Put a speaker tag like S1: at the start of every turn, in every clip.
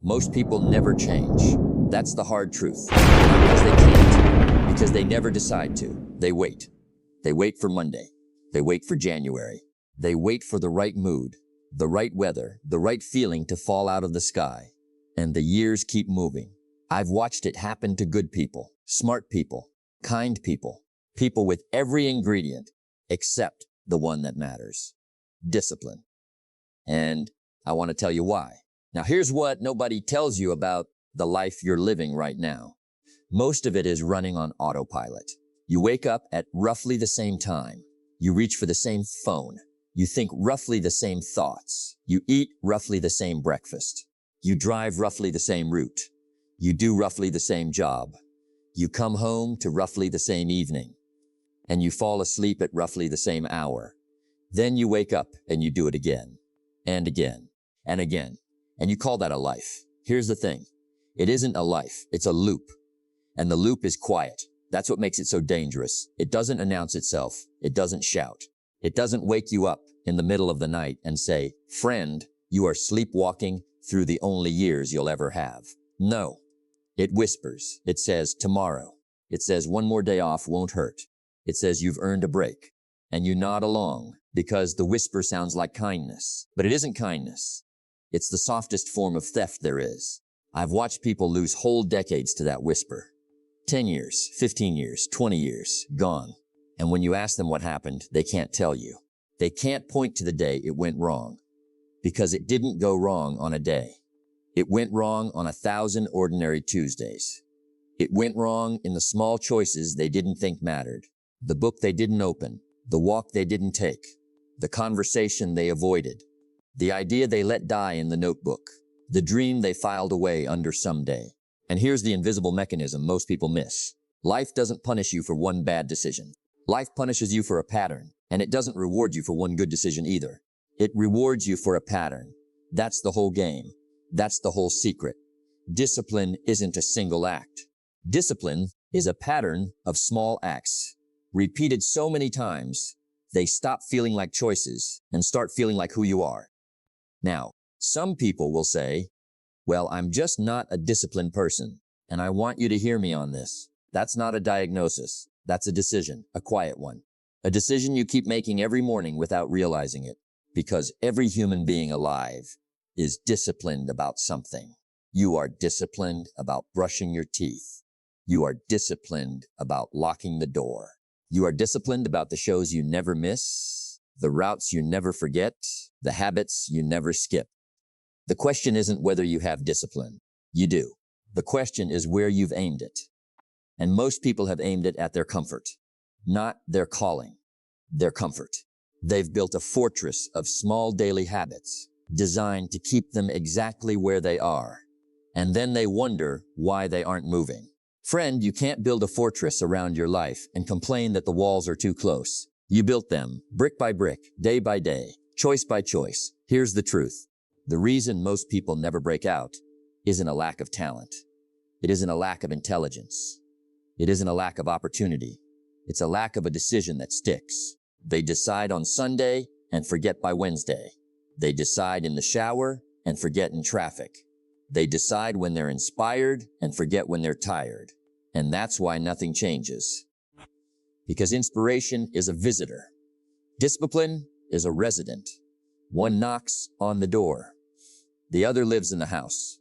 S1: Most people never change. That's the hard truth. Not because they can't, because they never decide to. They wait. They wait for Monday. They wait for January. They wait for the right mood, the right weather, the right feeling to fall out of the sky. And the years keep moving. I've watched it happen to good people, smart people, kind people, people with every ingredient except the one that matters: discipline. And I want to tell you why. Now, here's what nobody tells you about the life you're living right now. Most of it is running on autopilot. You wake up at roughly the same time. You reach for the same phone. You think roughly the same thoughts. You eat roughly the same breakfast. You drive roughly the same route. You do roughly the same job. You come home to roughly the same evening. And you fall asleep at roughly the same hour. Then you wake up and you do it again, and again, and again. And you call that a life. Here's the thing. It isn't a life, it's a loop. And the loop is quiet. That's what makes it so dangerous. It doesn't announce itself. It doesn't shout. It doesn't wake you up in the middle of the night and say, "Friend, you are sleepwalking through the only years you'll ever have." No. It whispers. It says, "Tomorrow." It says, "One more day off won't hurt." It says, "You've earned a break." And you nod along because the whisper sounds like kindness. But it isn't kindness. It's the softest form of theft there is. I've watched people lose whole decades to that whisper. 10 years, 15 years, 20 years, gone. And when you ask them what happened, they can't tell you. They can't point to the day it went wrong. Because it didn't go wrong on a day. It went wrong on 1,000 ordinary Tuesdays. It went wrong in the small choices they didn't think mattered. The book they didn't open. The walk they didn't take. The conversation they avoided. The idea they let die in the notebook. The dream they filed away under someday. And here's the invisible mechanism most people miss. Life doesn't punish you for one bad decision. Life punishes you for a pattern, and it doesn't reward you for one good decision either. It rewards you for a pattern. That's the whole game. That's the whole secret. Discipline isn't a single act. Discipline is a pattern of small acts, repeated so many times, they stop feeling like choices and start feeling like who you are. Now, some people will say, "Well, I'm just not a disciplined person." And I want you to hear me on this. That's not a diagnosis. That's a decision, a quiet one. A decision you keep making every morning without realizing it. Because every human being alive is disciplined about something. You are disciplined about brushing your teeth. You are disciplined about locking the door. You are disciplined about the shows you never miss, the routes you never forget, the habits you never skip. The question isn't whether you have discipline. You do. The question is where you've aimed it. And most people have aimed it at their comfort, not their calling, their comfort. They've built a fortress of small daily habits designed to keep them exactly where they are. And then they wonder why they aren't moving. Friend, you can't build a fortress around your life and complain that the walls are too close. You built them, brick by brick, day by day, choice by choice. Here's the truth. The reason most people never break out isn't a lack of talent. It isn't a lack of intelligence. It isn't a lack of opportunity. It's a lack of a decision that sticks. They decide on Sunday and forget by Wednesday. They decide in the shower and forget in traffic. They decide when they're inspired and forget when they're tired. And that's why nothing changes. Because inspiration is a visitor. Discipline is a resident. One knocks on the door. The other lives in the house.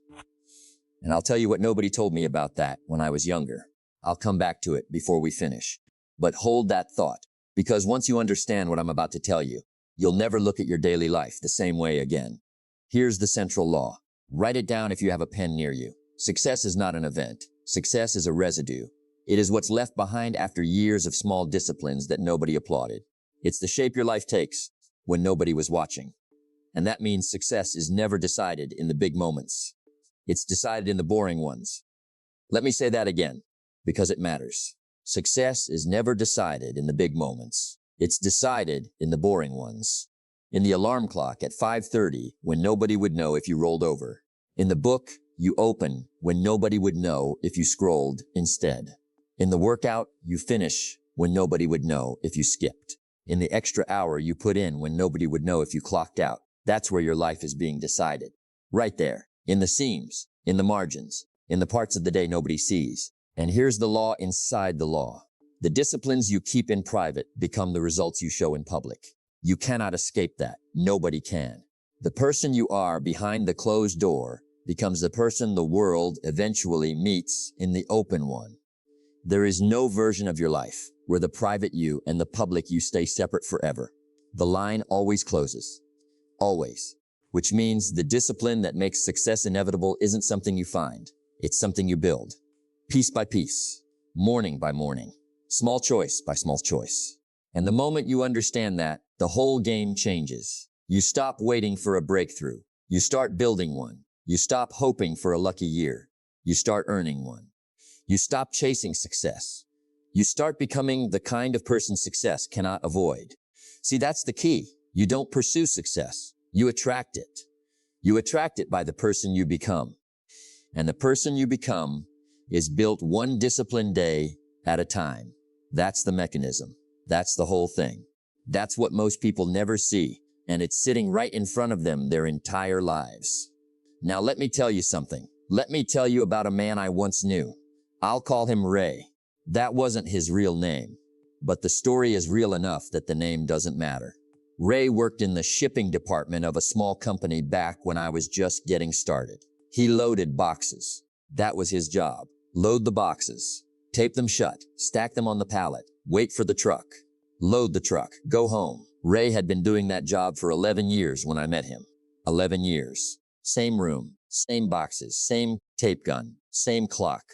S1: And I'll tell you what nobody told me about that when I was younger. I'll come back to it before we finish. But hold that thought, because once you understand what I'm about to tell you, you'll never look at your daily life the same way again. Here's the central law. Write it down if you have a pen near you. Success is not an event. Success is a residue. It is what's left behind after years of small disciplines that nobody applauded. It's the shape your life takes when nobody was watching. And that means success is never decided in the big moments. It's decided in the boring ones. Let me say that again, because it matters. Success is never decided in the big moments. It's decided in the boring ones. In the alarm clock at 5:30 when nobody would know if you rolled over. In the book you open when nobody would know if you scrolled instead. In the workout you finish when nobody would know if you skipped. In the extra hour you put in when nobody would know if you clocked out. That's where your life is being decided. Right there, in the seams, in the margins, in the parts of the day nobody sees. And here's the law inside the law. The disciplines you keep in private become the results you show in public. You cannot escape that. Nobody can. The person you are behind the closed door becomes the person the world eventually meets in the open one. There is no version of your life where the private you and the public you stay separate forever. The line always closes. Always. Which means the discipline that makes success inevitable isn't something you find. It's something you build. Piece by piece. Morning by morning. Small choice by small choice. And the moment you understand that, the whole game changes. You stop waiting for a breakthrough. You start building one. You stop hoping for a lucky year. You start earning one. You stop chasing success. You start becoming the kind of person success cannot avoid. See, that's the key. You don't pursue success. You attract it. You attract it by the person you become. And the person you become is built one disciplined day at a time. That's the mechanism. That's the whole thing. That's what most people never see, and it's sitting right in front of them their entire lives. Now let me tell you something. Let me tell you about a man I once knew. I'll call him Ray. That wasn't his real name, but the story is real enough that the name doesn't matter. Ray worked in the shipping department of a small company back when I was just getting started. He loaded boxes. That was his job. Load the boxes, tape them shut, stack them on the pallet, wait for the truck, load the truck, go home. Ray had been doing that job for 11 years when I met him. 11 years. Same room, same boxes, same tape gun, same clock.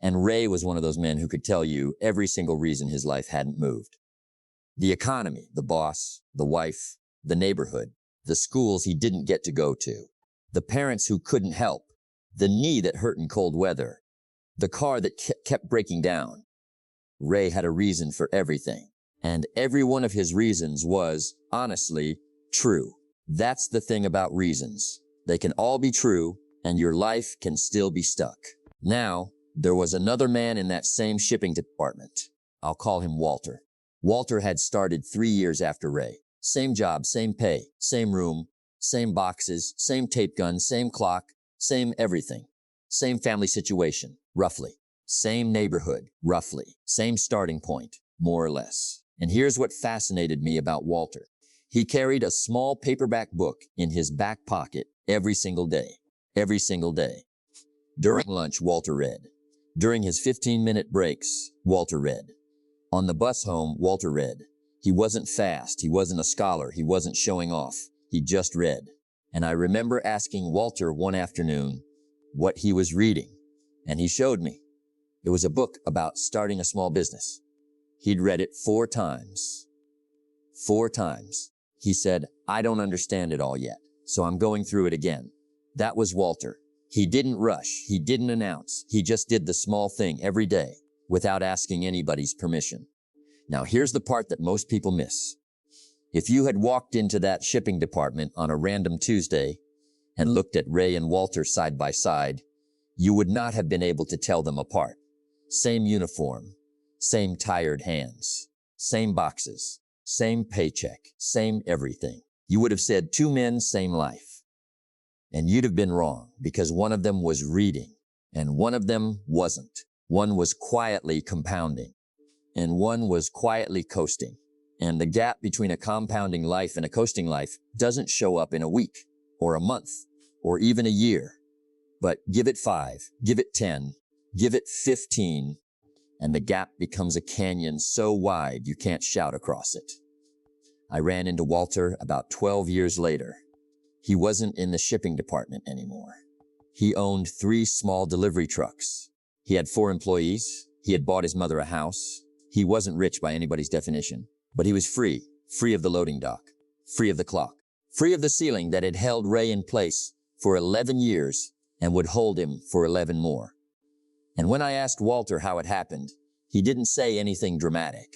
S1: And Ray was one of those men who could tell you every single reason his life hadn't moved. The economy, the boss, the wife, the neighborhood, the schools he didn't get to go to, the parents who couldn't help, the knee that hurt in cold weather, the car that kept breaking down. Ray had a reason for everything, and every one of his reasons was, honestly, true. That's the thing about reasons. They can all be true, and your life can still be stuck. Now, there was another man in that same shipping department. I'll call him Walter. Walter had started 3 years after Ray. Same job, same pay, same room, same boxes, same tape gun, same clock, same everything. Same family situation, roughly. Same neighborhood, roughly. Same starting point, more or less. And here's what fascinated me about Walter. He carried a small paperback book in his back pocket every single day. Every single day. During lunch, Walter read. During his 15-minute breaks, Walter read. On the bus home, Walter read. He wasn't fast, he wasn't a scholar, he wasn't showing off. He just read. And I remember asking Walter one afternoon what he was reading, and he showed me. It was a book about starting a small business. He'd read it 4 times. 4 times. He said, I don't understand it all yet, so I'm going through it again. That was Walter. He didn't rush, he didn't announce, he just did the small thing every day without asking anybody's permission. Now here's the part that most people miss. If you had walked into that shipping department on a random Tuesday and looked at Ray and Walter side by side, you would not have been able to tell them apart. Same uniform, same tired hands, same boxes, same paycheck, same everything. You would have said 2 men, same life. And you'd have been wrong, because one of them was reading and one of them wasn't. One was quietly compounding and one was quietly coasting. And the gap between a compounding life and a coasting life doesn't show up in a week or a month or even a year. But give it 5, give it 10, give it 15, and the gap becomes a canyon so wide you can't shout across it. I ran into Walter about 12 years later. He wasn't in the shipping department anymore. He owned 3 small delivery trucks. He had 4 employees. He had bought his mother a house. He wasn't rich by anybody's definition, but he was free of the loading dock, free of the clock, free of the ceiling that had held Ray in place for 11 years and would hold him for 11 more. And when I asked Walter how it happened, he didn't say anything dramatic.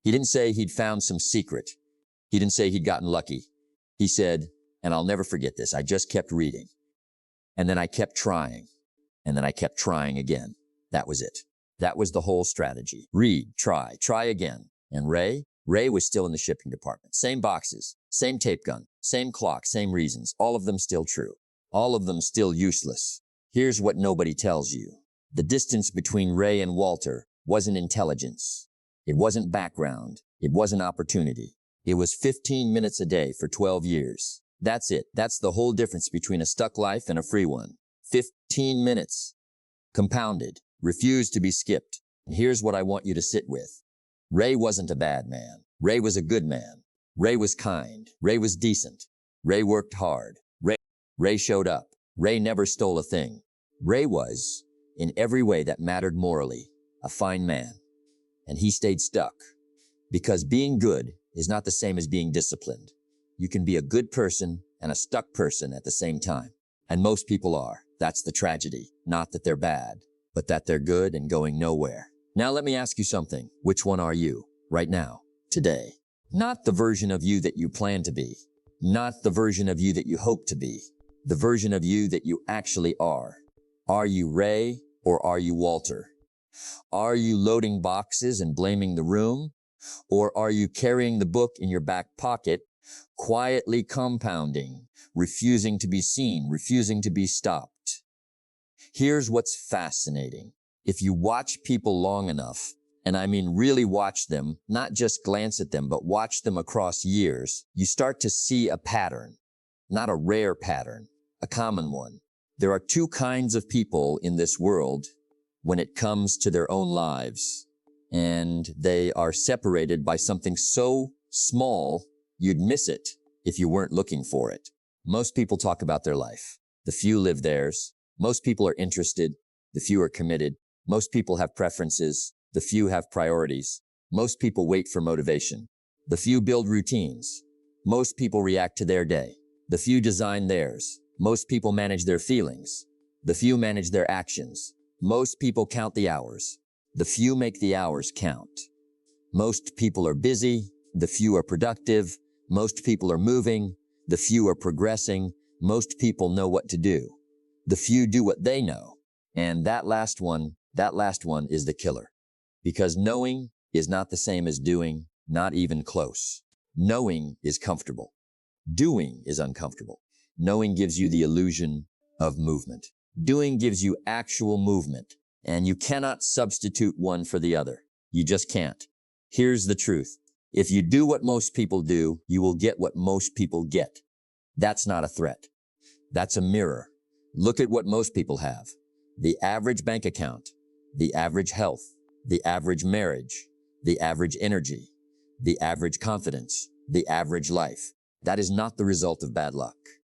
S1: He didn't say he'd found some secret. He didn't say he'd gotten lucky. He said, and I'll never forget this, I just kept reading. And then I kept trying. And then I kept trying again. That was it. That was the whole strategy. Read, try again. And Ray was still in the shipping department. Same boxes, same tape gun, same clock, same reasons. All of them still true. All of them still useless. Here's what nobody tells you. The distance between Ray and Walter wasn't intelligence. It wasn't background. It wasn't opportunity. It was 15 minutes a day for 12 years. That's it. That's the whole difference between a stuck life and a free one. 15 minutes. Compounded. Refused to be skipped. Here's what I want you to sit with. Ray wasn't a bad man. Ray was a good man. Ray was kind. Ray was decent. Ray worked hard. Ray showed up. Ray never stole a thing. Ray was, in every way that mattered morally, a fine man. And he stayed stuck. Because being good is not the same as being disciplined. You can be a good person and a stuck person at the same time. And most people are. That's the tragedy. Not that they're bad, but that they're good and going nowhere. Now let me ask you something. Which one are you, right now, today? Not the version of you that you plan to be. Not the version of you that you hope to be. The version of you that you actually are. Are you Ray or are you Walter? Are you loading boxes and blaming the room? Or are you carrying the book in your back pocket, quietly compounding, refusing to be seen, refusing to be stopped? Here's what's fascinating. If you watch people long enough, and I mean really watch them, not just glance at them, but watch them across years, you start to see a pattern, not a rare pattern, a common one. There are two kinds of people in this world when it comes to their own lives, and they are separated by something so small you'd miss it if you weren't looking for it. Most people talk about their life. The few live theirs. Most people are interested. The few are committed. Most people have preferences. The few have priorities. Most people wait for motivation. The few build routines. Most people react to their day. The few design theirs. Most people manage their feelings. The few manage their actions. Most people count the hours. The few make the hours count. Most people are busy. The few are productive. Most people are moving. The few are progressing. Most people know what to do. The few do what they know. And that last one is the killer. Because knowing is not the same as doing, not even close. Knowing is comfortable. Doing is uncomfortable. Knowing gives you the illusion of movement. Doing gives you actual movement, and you cannot substitute one for the other. You just can't. Here's the truth. If you do what most people do, you will get what most people get. That's not a threat. That's a mirror. Look at what most people have. The average bank account, the average health, the average marriage, the average energy, the average confidence, the average life. That is not the result of bad luck.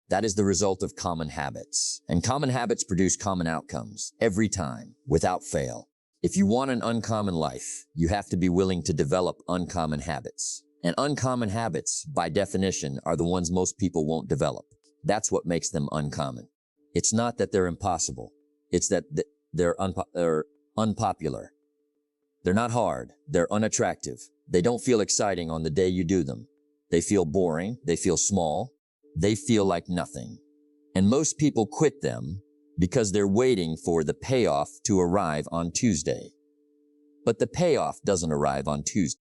S1: That is the result of common habits. And common habits produce common outcomes every time, without fail. If you want an uncommon life, you have to be willing to develop uncommon habits. And uncommon habits, by definition, are the ones most people won't develop. That's what makes them uncommon. It's not that they're impossible. It's that they're unpopular. They're not hard. They're unattractive. They don't feel exciting on the day you do them. They feel boring. They feel small. They feel like nothing. And most people quit them because they're waiting for the payoff to arrive on Tuesday. But the payoff doesn't arrive on Tuesday.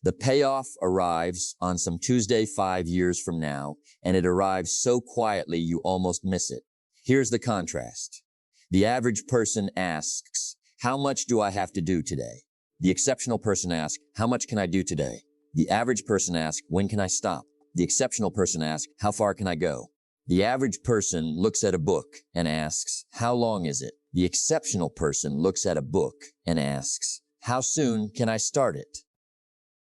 S1: The payoff arrives on some Tuesday 5 years from now, and it arrives so quietly you almost miss it. Here's the contrast. The average person asks, how much do I have to do today? The exceptional person asks, how much can I do today? The average person asks, when can I stop? The exceptional person asks, how far can I go? The average person looks at a book and asks, how long is it? The exceptional person looks at a book and asks, how soon can I start it?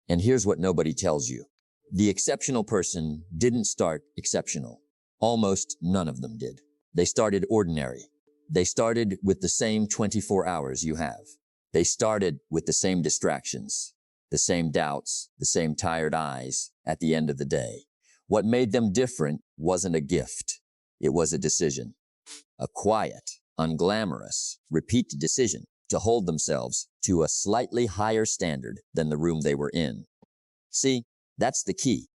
S1: And here's what nobody tells you. The exceptional person didn't start exceptional. Almost none of them did. They started ordinary. They started with the same 24 hours you have. They started with the same distractions, the same doubts, the same tired eyes at the end of the day. What made them different wasn't a gift. It was a decision. A quiet, unglamorous, repeated decision to hold themselves to a slightly higher standard than the room they were in. See, that's the key.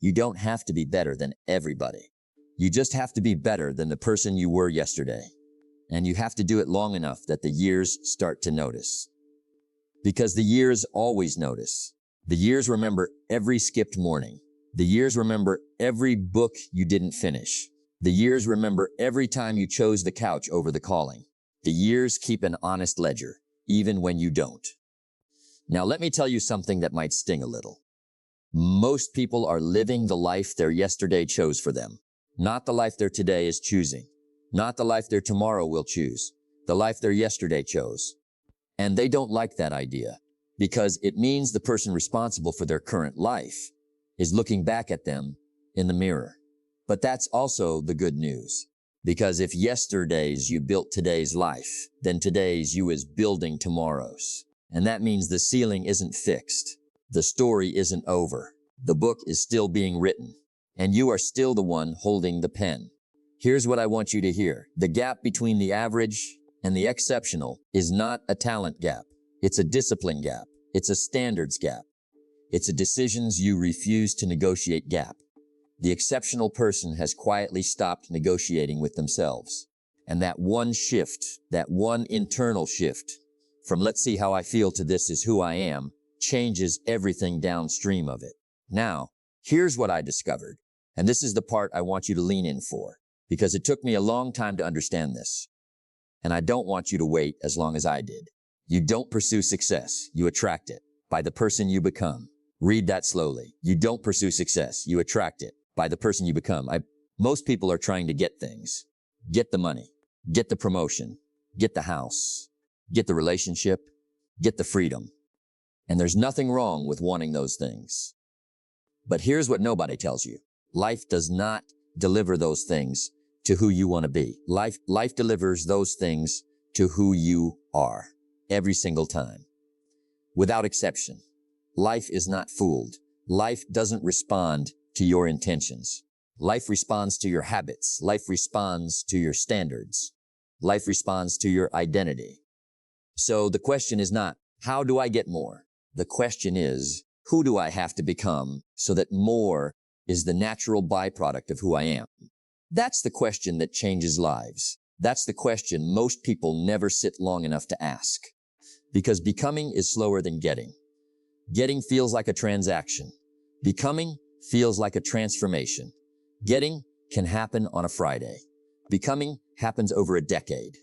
S1: You don't have to be better than everybody. You just have to be better than the person you were yesterday. And you have to do it long enough that the years start to notice. Because the years always notice. The years remember every skipped morning. The years remember every book you didn't finish. The years remember every time you chose the couch over the calling. The years keep an honest ledger, even when you don't. Now let me tell you something that might sting a little. Most people are living the life their yesterday chose for them, not the life their today is choosing, not the life their tomorrow will choose, the life their yesterday chose. And they don't like that idea, because it means the person responsible for their current life is looking back at them in the mirror. But that's also the good news, because if yesterday's you built today's life, then today's you is building tomorrow's. And that means the ceiling isn't fixed. The story isn't over. The book is still being written, and you are still the one holding the pen. Here's what I want you to hear. The gap between the average and the exceptional is not a talent gap. It's a discipline gap. It's a standards gap. It's a decisions you refuse to negotiate gap. The exceptional person has quietly stopped negotiating with themselves. And that one shift, that one internal shift, from let's see how I feel to this is who I am, changes everything downstream of it. Now, here's what I discovered. And this is the part I want you to lean in for, because it took me a long time to understand this. And I don't want you to wait as long as I did. You don't pursue success, you attract it by the person you become. Read that slowly. You don't pursue success, you attract it by the person you become. Most people are trying to get things. Get the money, get the promotion, get the house, get the relationship, get the freedom. And there's nothing wrong with wanting those things. But here's what nobody tells you. Life does not deliver those things to who you want to be. Life delivers those things to who you are every single time. Without exception. Life is not fooled. Life doesn't respond to your intentions. Life responds to your habits. Life responds to your standards. Life responds to your identity. So the question is not, how do I get more? The question is, who do I have to become so that more is the natural byproduct of who I am? That's the question that changes lives. That's the question most people never sit long enough to ask. Because becoming is slower than getting. Getting feels like a transaction. Becoming feels like a transformation. Getting can happen on a Friday. Becoming happens over a decade.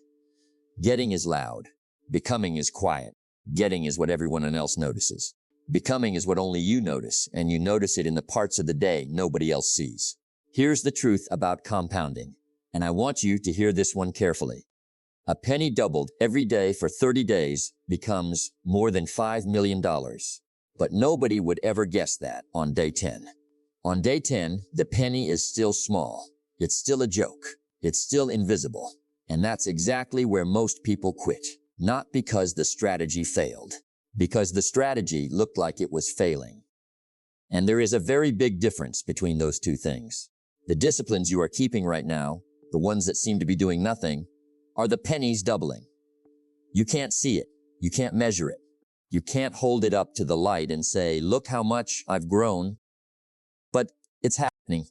S1: Getting is loud. Becoming is quiet. Getting is what everyone else notices. Becoming is what only you notice, and you notice it in the parts of the day nobody else sees. Here's the truth about compounding, and I want you to hear this one carefully. A penny doubled every day for 30 days becomes more than $5 million. But nobody would ever guess that on day 10. On day 10, the penny is still small. It's still a joke. It's still invisible. And that's exactly where most people quit. Not because the strategy failed, because the strategy looked like it was failing. And there is a very big difference between those two things. The disciplines you are keeping right now, the ones that seem to be doing nothing, are the pennies doubling. You can't see it. You can't measure it. You can't hold it up to the light and say, look how much I've grown. But it's happening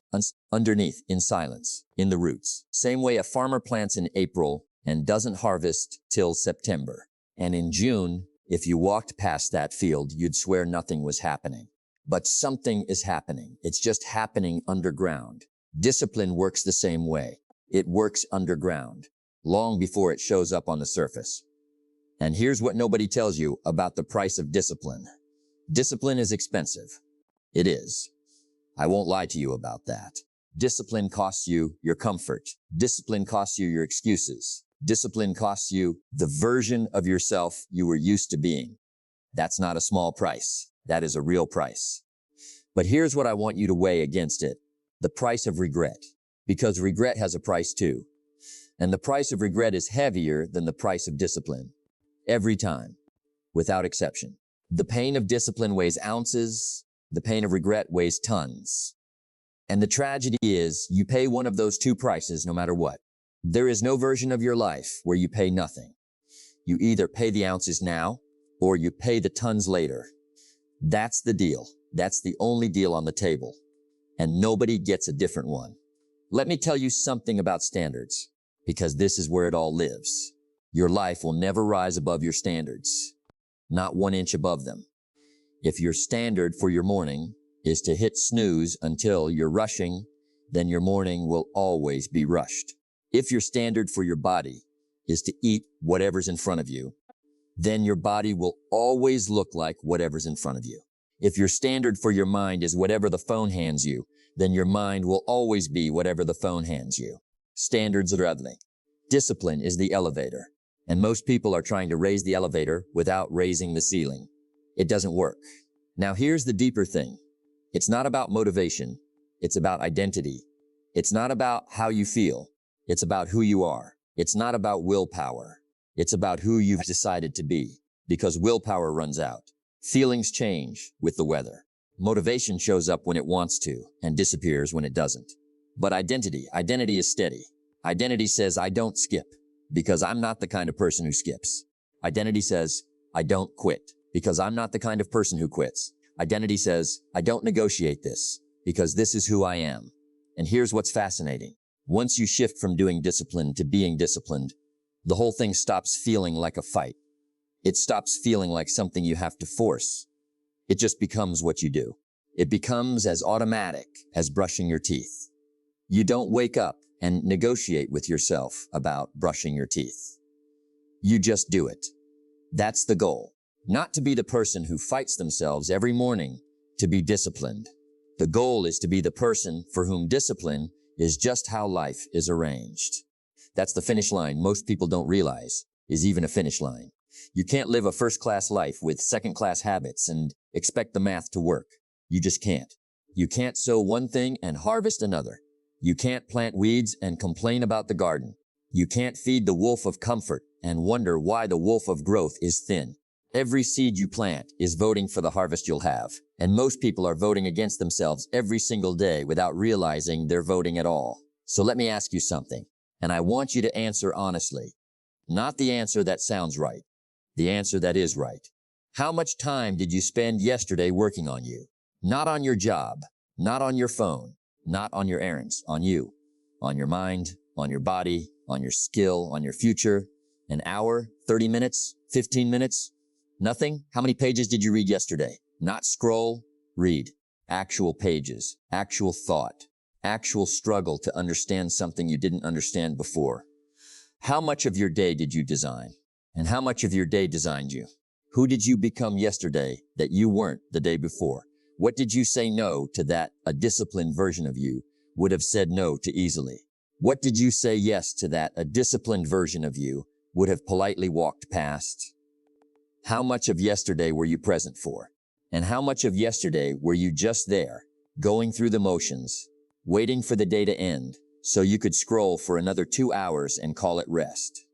S1: underneath, in silence, in the roots. Same way a farmer plants in April and doesn't harvest till September. And in June, if you walked past that field, you'd swear nothing was happening. But something is happening. It's just happening underground. Discipline works the same way. It works underground, long before it shows up on the surface. And here's what nobody tells you about the price of discipline. Discipline is expensive. It is. I won't lie to you about that. Discipline costs you your comfort. Discipline costs you your excuses. Discipline costs you the version of yourself you were used to being. That's not a small price. That is a real price. But here's what I want you to weigh against it. The price of regret. Because regret has a price too. And the price of regret is heavier than the price of discipline. Every time. Without exception. The pain of discipline weighs ounces. The pain of regret weighs tons. And the tragedy is you pay one of those two prices no matter what. There is no version of your life where you pay nothing. You either pay the ounces now or you pay the tons later. That's the deal. That's the only deal on the table. And nobody gets a different one. Let me tell you something about standards, because this is where it all lives. Your life will never rise above your standards, not 1 inch above them. If your standard for your morning is to hit snooze until you're rushing then your morning will always be rushed. If your standard for your body is to eat whatever's in front of you, then your body will always look like whatever's in front of you. If your standard for your mind is whatever the phone hands you, then your mind will always be whatever the phone hands you. Standards are ugly. Discipline is the elevator, and most people are trying to raise the elevator without raising the ceiling. It doesn't work. Now here's the deeper thing. It's not about motivation. It's about identity. It's not about how you feel. It's about who you are. It's not about willpower. It's about who you've decided to be, because willpower runs out. Feelings change with the weather. Motivation shows up when it wants to and disappears when it doesn't. But identity is steady. Identity says, I don't skip because I'm not the kind of person who skips. Identity says, I don't quit because I'm not the kind of person who quits. Identity says, I don't negotiate this because this is who I am. And here's what's fascinating. Once you shift from doing discipline to being disciplined, the whole thing stops feeling like a fight. It stops feeling like something you have to force. It just becomes what you do. It becomes as automatic as brushing your teeth. You don't wake up and negotiate with yourself about brushing your teeth. You just do it. That's the goal. Not to be the person who fights themselves every morning to be disciplined. The goal is to be the person for whom discipline is just how life is arranged. That's the finish line most people don't realize is even a finish line. You can't live a first-class life with second-class habits and expect the math to work. You just can't. You can't sow one thing and harvest another. You can't plant weeds and complain about the garden. You can't feed the wolf of comfort and wonder why the wolf of growth is thin. Every seed you plant is voting for the harvest you'll have. And most people are voting against themselves every single day without realizing they're voting at all. So let me ask you something, and I want you to answer honestly. Not the answer that sounds right, the answer that is right. How much time did you spend yesterday working on you? Not on your job, not on your phone, not on your errands, on you, on your mind, on your body, on your skill, on your future. An hour, 30 minutes, 15 minutes? Nothing? How many pages did you read yesterday? Not scroll, read. Actual pages, actual thought, actual struggle to understand something you didn't understand before. How much of your day did you design? And how much of your day designed you? Who did you become yesterday that you weren't the day before? What did you say no to that a disciplined version of you would have said no to easily? What did you say yes to that a disciplined version of you would have politely walked past? How much of yesterday were you present for? And how much of yesterday were you just there, going through the motions, waiting for the day to end so you could scroll for another 2 hours and call it rest?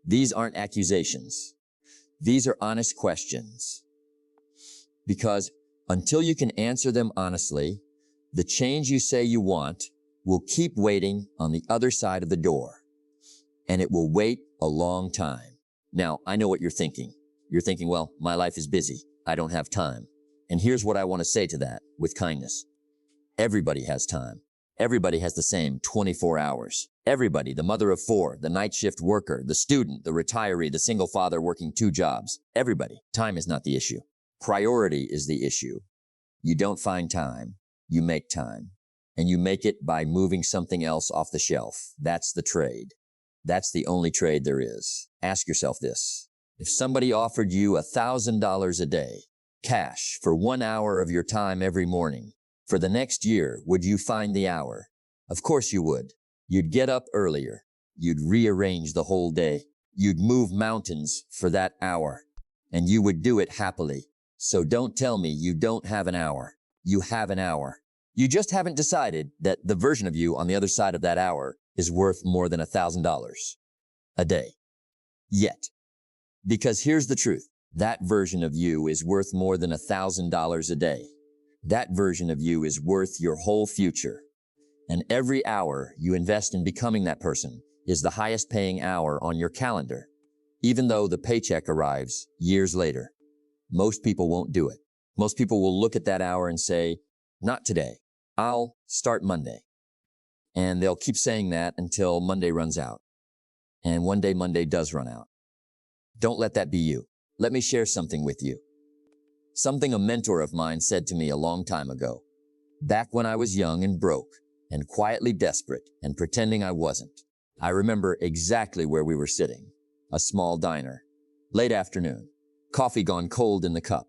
S1: These aren't accusations. These are honest questions. Because until you can answer them honestly, the change you say you want will keep waiting on the other side of the door. And it will wait a long time. Now, I know what you're thinking. You're thinking, well, my life is busy. I don't have time. And here's what I want to say to that with kindness. Everybody has time. Everybody has the same 24 hours. Everybody, the mother of 4, the night shift worker, the student, the retiree, the single father working 2 jobs. Everybody. Time is not the issue. Priority is the issue. You don't find time. You make time. And you make it by moving something else off the shelf. That's the trade. That's the only trade there is. Ask yourself this. If somebody offered you $1,000 a day, cash, for 1 hour of your time every morning, for the next year, would you find the hour? Of course you would. You'd get up earlier. You'd rearrange the whole day. You'd move mountains for that hour. And you would do it happily. So don't tell me you don't have an hour. You have an hour. You just haven't decided that the version of you on the other side of that hour is worth more than $1,000 a day. Yet. Because here's the truth. That version of you is worth more than $1,000 a day. That version of you is worth your whole future. And every hour you invest in becoming that person is the highest paying hour on your calendar, even though the paycheck arrives years later. Most people won't do it. Most people will look at that hour and say, not today. I'll start Monday. And they'll keep saying that until Monday runs out. And one day Monday does run out. Don't let that be you. Let me share something with you. Something a mentor of mine said to me a long time ago. Back when I was young and broke, and quietly desperate and pretending I wasn't. I remember exactly where we were sitting. A small diner. Late afternoon. Coffee gone cold in the cup.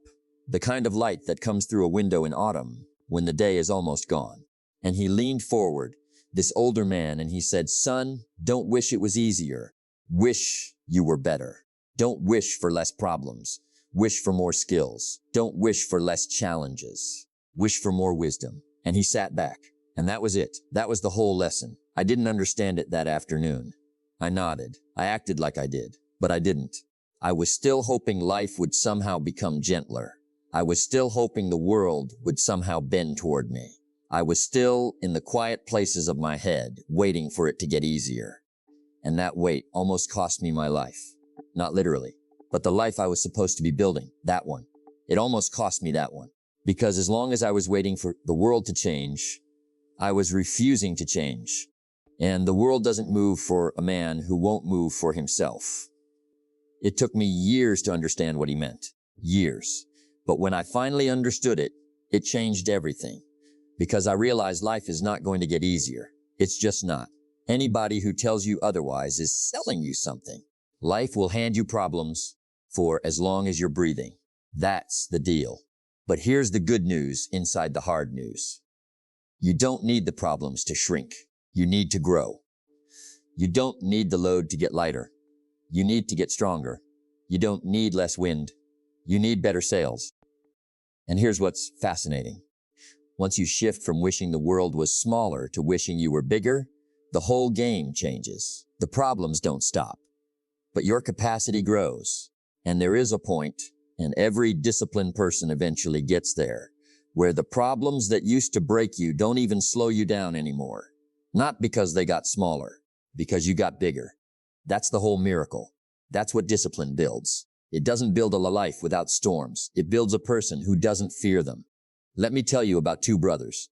S1: The kind of light that comes through a window in autumn when the day is almost gone. And he leaned forward, this older man, and he said, "Son, don't wish it was easier. Wish you were better. Don't wish for less problems. Wish for more skills. Don't wish for less challenges. Wish for more wisdom." And he sat back. And that was it. That was the whole lesson. I didn't understand it that afternoon. I nodded. I acted like I did, but I didn't. I was still hoping life would somehow become gentler. I was still hoping the world would somehow bend toward me. I was still in the quiet places of my head, waiting for it to get easier. And that wait almost cost me my life. Not literally, but the life I was supposed to be building, that one. It almost cost me that one. Because as long as I was waiting for the world to change, I was refusing to change. And the world doesn't move for a man who won't move for himself. It took me years to understand what he meant. Years. But when I finally understood it, it changed everything. Because I realized life is not going to get easier. It's just not. Anybody who tells you otherwise is selling you something. Life will hand you problems for as long as you're breathing. That's the deal. But here's the good news inside the hard news. You don't need the problems to shrink. You need to grow. You don't need the load to get lighter. You need to get stronger. You don't need less wind. You need better sails. And here's what's fascinating. Once you shift from wishing the world was smaller to wishing you were bigger, the whole game changes. The problems don't stop, but your capacity grows. And there is a point, and every disciplined person eventually gets there, where the problems that used to break you don't even slow you down anymore. Not because they got smaller, because you got bigger. That's the whole miracle. That's what discipline builds. It doesn't build a life without storms. It builds a person who doesn't fear them. Let me tell you about two brothers.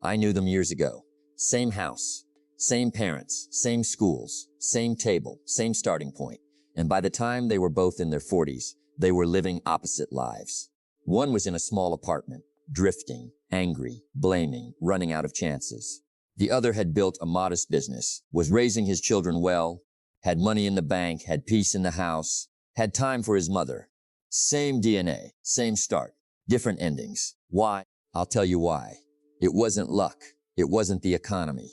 S1: I knew them years ago. Same house, same parents, same schools, same table, same starting point. And by the time they were both in their 40s, they were living opposite lives. One was in a small apartment, drifting, angry, blaming, running out of chances. The other had built a modest business, was raising his children well, had money in the bank, had peace in the house, had time for his mother. Same DNA, same start, different endings. Why? I'll tell you why. It wasn't luck. It wasn't the economy.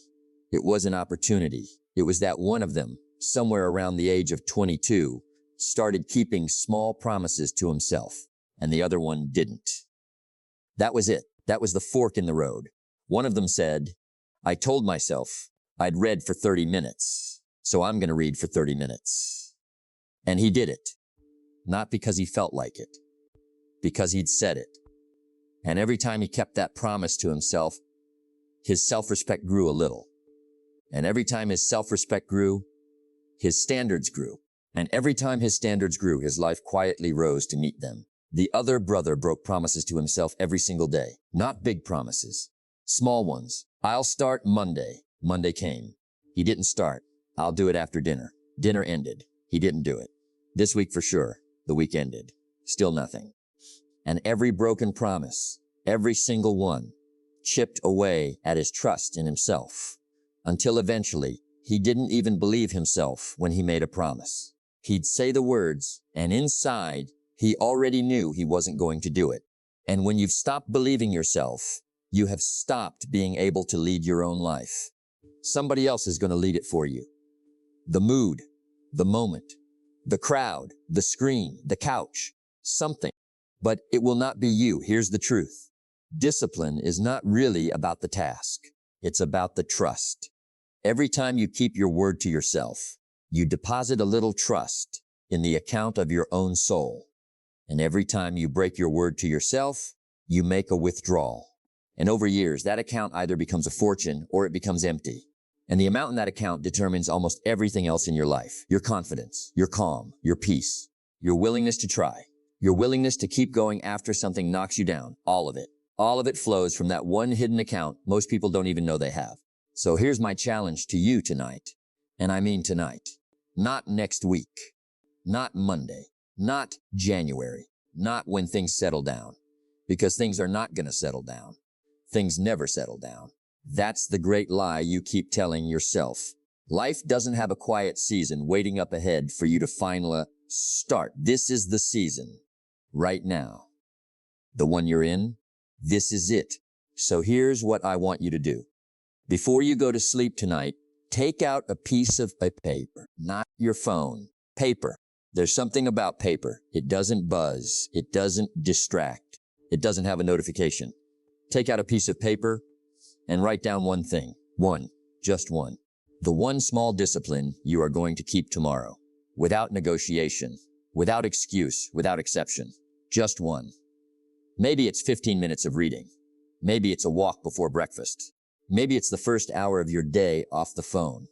S1: It was an opportunity. It was that one of them, somewhere around the age of 22, started keeping small promises to himself, and the other one didn't. That was it. That was the fork in the road. One of them said, "I told myself I'd read for 30 minutes, so I'm going to read for 30 minutes. And he did it. Not because he felt like it, because he'd said it. And every time he kept that promise to himself, his self-respect grew a little. And every time his self-respect grew, his standards grew. And every time his standards grew, his life quietly rose to meet them. The other brother broke promises to himself every single day. Not big promises, small ones. I'll start Monday. Monday came. He didn't start. I'll do it after dinner. Dinner ended. He didn't do it. This week for sure. The week ended. Still nothing. And every broken promise, every single one, chipped away at his trust in himself. Until eventually, he didn't even believe himself when he made a promise. He'd say the words, and inside, he already knew he wasn't going to do it. And when you've stopped believing yourself, you have stopped being able to lead your own life. Somebody else is going to lead it for you. The mood, the moment, the crowd, the screen, the couch, something. But it will not be you. Here's the truth. Discipline is not really about the task. It's about the trust. Every time you keep your word to yourself, you deposit a little trust in the account of your own soul. And every time you break your word to yourself, you make a withdrawal. And over years, that account either becomes a fortune or it becomes empty. And the amount in that account determines almost everything else in your life. Your confidence, your calm, your peace, your willingness to try, your willingness to keep going after something knocks you down. All of it. All of it flows from that one hidden account most people don't even know they have. So here's my challenge to you tonight. And I mean tonight. Not next week. Not Monday. Not January. Not when things settle down. Because things are not going to settle down. Things never settle down. That's the great lie you keep telling yourself. Life doesn't have a quiet season waiting up ahead for you to finally start. This is the season. Right now. The one you're in, this is it. So here's what I want you to do. Before you go to sleep tonight, take out a piece of paper, not your phone. Paper. There's something about paper. It doesn't buzz. It doesn't distract. It doesn't have a notification. Take out a piece of paper and write down one thing. One. Just one. The one small discipline you are going to keep tomorrow. Without negotiation. Without excuse. Without exception. Just one. Maybe it's 15 minutes of reading. Maybe it's a walk before breakfast. Maybe it's the first hour of your day off the phone.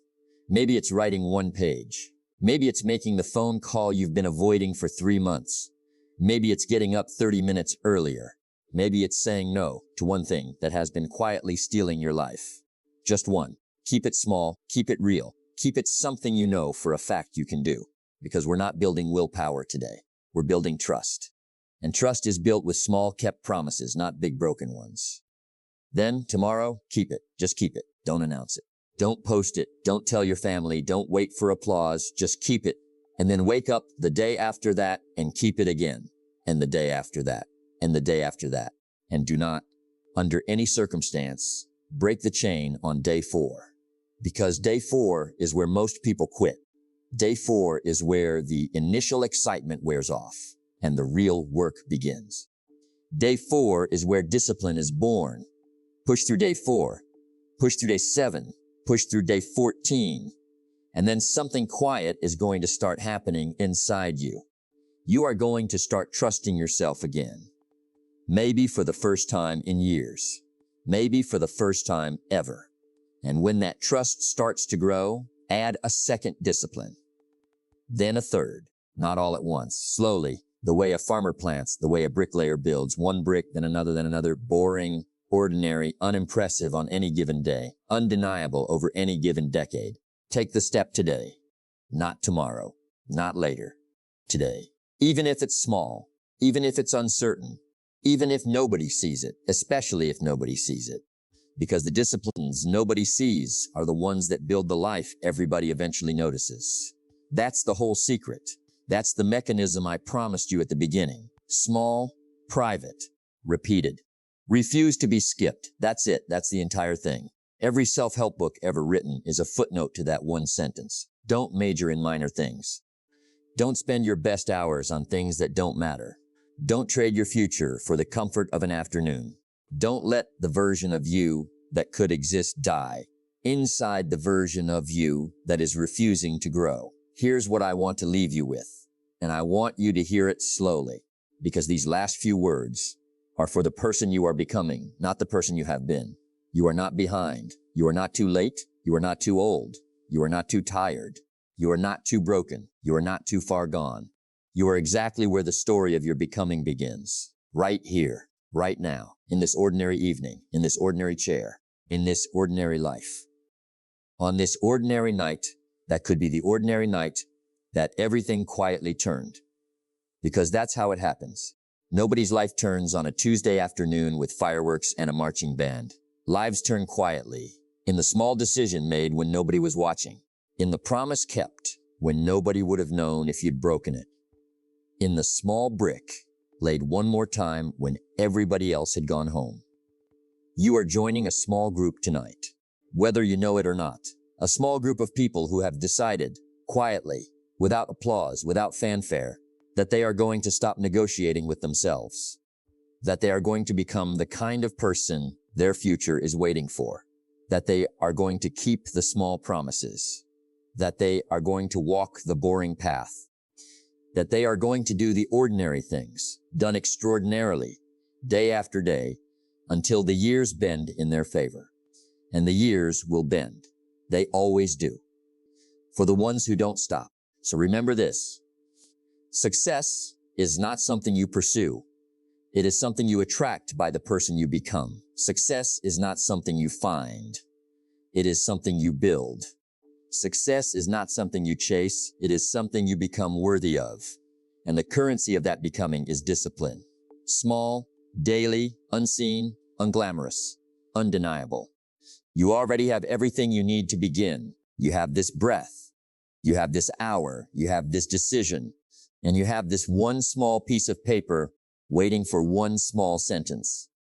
S1: Maybe it's writing one page. Maybe it's making the phone call you've been avoiding for 3 months. Maybe it's getting up 30 minutes earlier. Maybe it's saying no to one thing that has been quietly stealing your life. Just one. Keep it small. Keep it real. Keep it something you know for a fact you can do. Because we're not building willpower today. We're building trust. And trust is built with small kept promises, not big broken ones. Then, tomorrow, keep it. Just keep it. Don't announce it. Don't post it. Don't tell your family. Don't wait for applause. Just keep it. And then wake up the day after that and keep it again. And the day after that. And the day after that. And do not, under any circumstance, break the chain on day 4. Because day 4 is where most people quit. Day 4 is where the initial excitement wears off and the real work begins. Day 4 is where discipline is born. Push through day 4, push through day 7, push through day 14, and then something quiet is going to start happening inside you. You are going to start trusting yourself again. Maybe for the first time in years. Maybe for the first time ever. And when that trust starts to grow, add a second discipline. Then a third, not all at once, slowly, the way a farmer plants, the way a bricklayer builds, one brick, then another, boring, ordinary, unimpressive on any given day, undeniable over any given decade. Take the step today, not tomorrow, not later, today. Even if it's small, even if it's uncertain, even if nobody sees it, especially if nobody sees it. Because the disciplines nobody sees are the ones that build the life everybody eventually notices. That's the whole secret. That's the mechanism I promised you at the beginning. Small, private, repeated. Refuse to be skipped. That's it. That's the entire thing. Every self-help book ever written is a footnote to that one sentence. Don't major in minor things. Don't spend your best hours on things that don't matter. Don't trade your future for the comfort of an afternoon. Don't let the version of you that could exist die inside the version of you that is refusing to grow. Here's what I want to leave you with, and I want you to hear it slowly, because these last few words are for the person you are becoming, not the person you have been. You are not behind. You are not too late. You are not too old. You are not too tired. You are not too broken. You are not too far gone. You are exactly where the story of your becoming begins. Right here, right now, in this ordinary evening, in this ordinary chair, in this ordinary life. On this ordinary night, that could be the ordinary night that everything quietly turned. Because that's how it happens. Nobody's life turns on a Tuesday afternoon with fireworks and a marching band. Lives turn quietly, in the small decision made when nobody was watching, in the promise kept when nobody would have known if you'd broken it, in the small brick laid one more time when everybody else had gone home. You are joining a small group tonight, whether you know it or not. A small group of people who have decided, quietly, without applause, without fanfare, that they are going to stop negotiating with themselves. That they are going to become the kind of person their future is waiting for. That they are going to keep the small promises. That they are going to walk the boring path. That they are going to do the ordinary things, done extraordinarily, day after day, until the years bend in their favor. And the years will bend. They always do. For the ones who don't stop. So remember this. Success is not something you pursue. It is something you attract by the person you become. Success is not something you find. It is something you build. Success is not something you chase. It is something you become worthy of. And the currency of that becoming is discipline. Small, daily, unseen, unglamorous, undeniable. You already have everything you need to begin. You have this breath. You have this hour. You have this decision. And you have this one small piece of paper waiting for one small sentence.